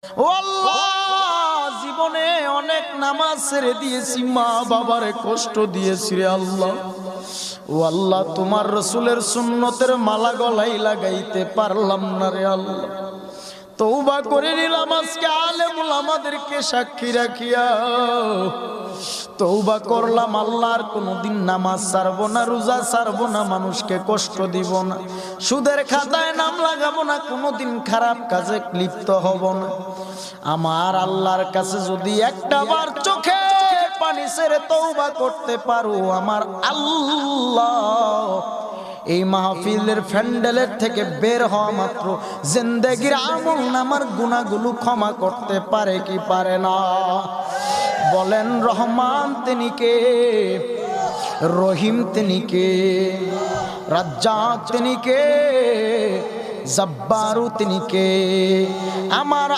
ও আল্লাহ, জীবনে অনেক নামাজ ছেড়ে দিয়েছি, মা বাবারে কষ্ট দিয়েছি রে আল্লাহ। ও আল্লাহ, তোমার রসুলের সুন্নতের মালা গলায় লাগাইতে পারলাম না রে আল্লাহ। তওবা করে নিলাম আজকে আলেমুল আমাদেরকে সাক্ষী রাখিয়া তওবা করলাম আল্লাহ, আর কোনোদিন নামাজ ছাড়বো না, রোজা ছাড়বো না, মানুষকে কষ্ট দিব না, সুদের খাতায় নাম লাগাবো না, কোনোদিন খারাপ কাজে লিপ্ত হব না। আমার আল্লাহর কাছে যদি একটা বার চোখে পানি ছেড়ে তওবা করতে পারো, আমার আল্লাহ এই মাহফিলের প্যান্ডেলের থেকে বের হওয়া মাত্র জিন্দেগির আমল নামার গুনাহগুলো ক্ষমা করতে পারে কি পারে না? বলেন রহমান তিনি কে, রহিম তিনি কে, রাজ্জাক তিনি কে, জব্বারু তিনি কে? আমার